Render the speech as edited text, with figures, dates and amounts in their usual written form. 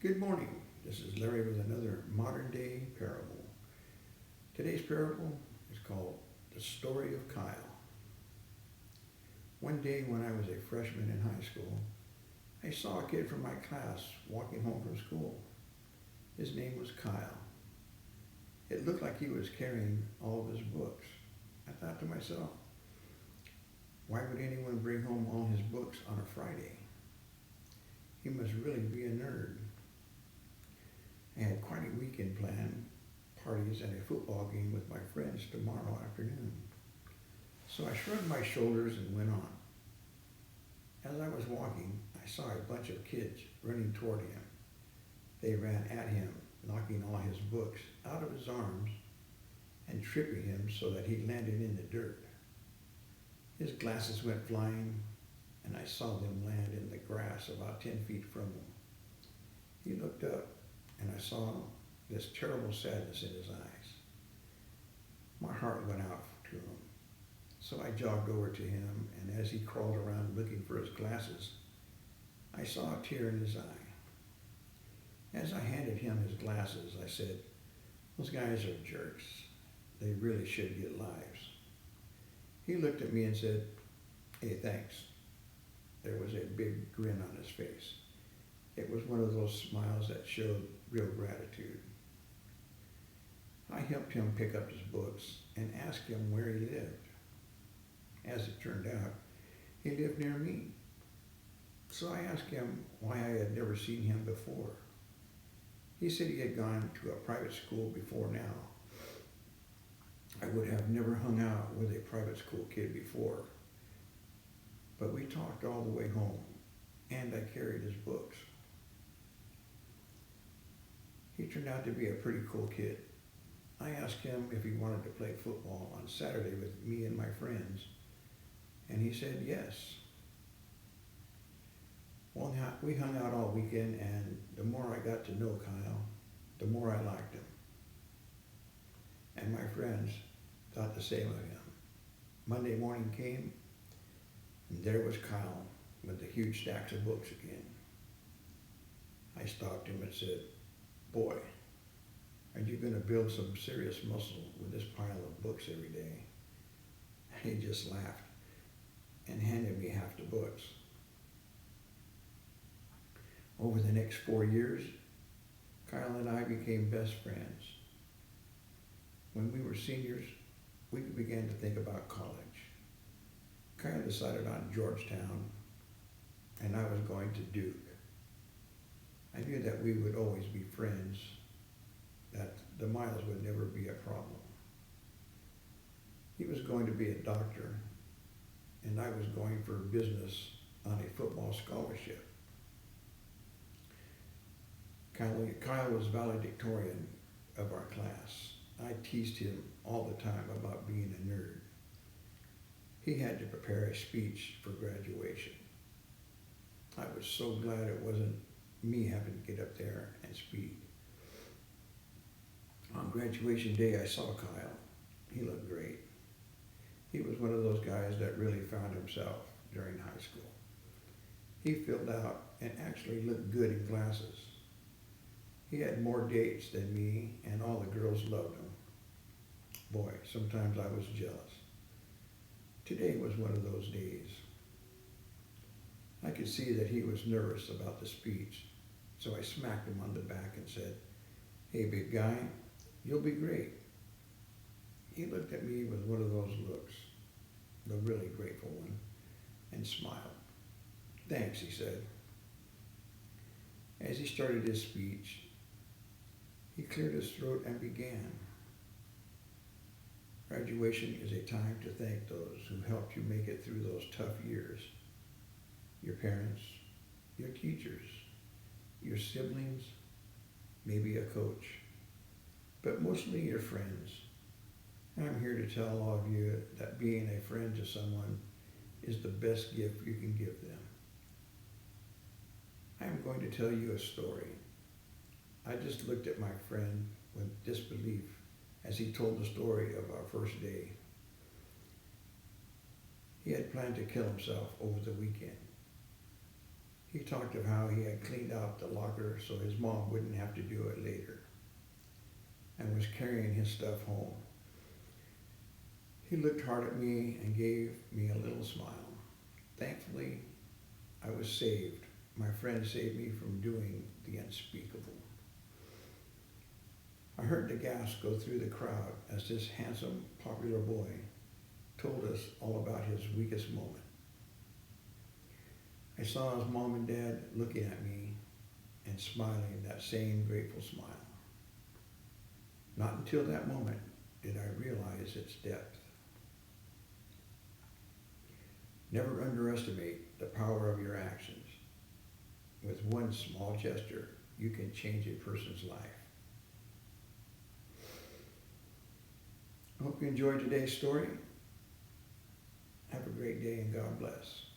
Good morning. This is Larry with another modern day parable. Today's parable is called The Story of Kyle. One day when I was a freshman in high school, I saw a kid from my class walking home from school. His name was Kyle. It looked like he was carrying all of his books. I thought to myself, why would anyone bring home all his books on a Friday? He must really be a nerd. I had quite a weekend planned, parties and a football game with my friends tomorrow afternoon. So I shrugged my shoulders and went on. As I was walking, I saw a bunch of kids running toward him. They ran at him, knocking all his books out of his arms and tripping him so that he landed in the dirt. His glasses went flying, and I saw them land in the grass about 10 feet from him. He looked up, and I saw this terrible sadness in his eyes. My heart went out to him. So I jogged over to him, and as he crawled around looking for his glasses, I saw a tear in his eye. As I handed him his glasses, I said, "Those guys are jerks. They really should get lives." He looked at me and said, "Hey, thanks." There was a big grin on his face. It was one of those smiles that showed real gratitude. I helped him pick up his books and asked him where he lived. As it turned out, he lived near me. So I asked him why I had never seen him before. He said he had gone to a private school before now. I would have never hung out with a private school kid before, but we talked all the way home, and I carried his books. He turned out to be a pretty cool kid. I asked him if he wanted to play football on Saturday with me and my friends, and he said yes. Well, we hung out all weekend, and the more I got to know Kyle, the more I liked him. And my friends thought the same of him. Monday morning came, and there was Kyle with the huge stacks of books again. I stopped him and said, "Boy, are you going to build some serious muscle with this pile of books every day?" He just laughed and handed me half the books. Over the next 4 years, Kyle and I became best friends. When we were seniors, we began to think about college. Kyle decided on Georgetown, and I was going to Duke. I knew that we would always be friends, that the miles would never be a problem. He was going to be a doctor, and I was going for business on a football scholarship. Kyle was valedictorian of our class. I teased him all the time about being a nerd. He had to prepare a speech for graduation. I was so glad it wasn't me having to get up there and speak. On graduation day, I saw Kyle. He looked great. He was one of those guys that really found himself during high school. He filled out and actually looked good in glasses. He had more dates than me, and all the girls loved him. Boy, sometimes I was jealous. Today was one of those days. I could see that he was nervous about the speech, so I smacked him on the back and said, "Hey, big guy, you'll be great." He looked at me with one of those looks, the really grateful one, and smiled. "Thanks," he said. As he started his speech, he cleared his throat and began. Graduation is a time to thank those who helped you make it through those tough years. Your parents, your teachers, your siblings, maybe a coach, but mostly your friends. I'm here to tell all of you that being a friend to someone is the best gift you can give them. I'm going to tell you a story. I just looked at my friend with disbelief as he told the story of our first day. He had planned to kill himself over the weekend. He talked of how he had cleaned out the locker so his mom wouldn't have to do it later, and was carrying his stuff home. He looked hard at me and gave me a little smile. Thankfully, I was saved. My friend saved me from doing the unspeakable. I heard the gasp go through the crowd as this handsome, popular boy told us all about his weakest moment. I saw his mom and dad looking at me and smiling that same grateful smile. Not until that moment did I realize its depth. Never underestimate the power of your actions. With one small gesture, you can change a person's life. I hope you enjoyed today's story. Have a great day and God bless.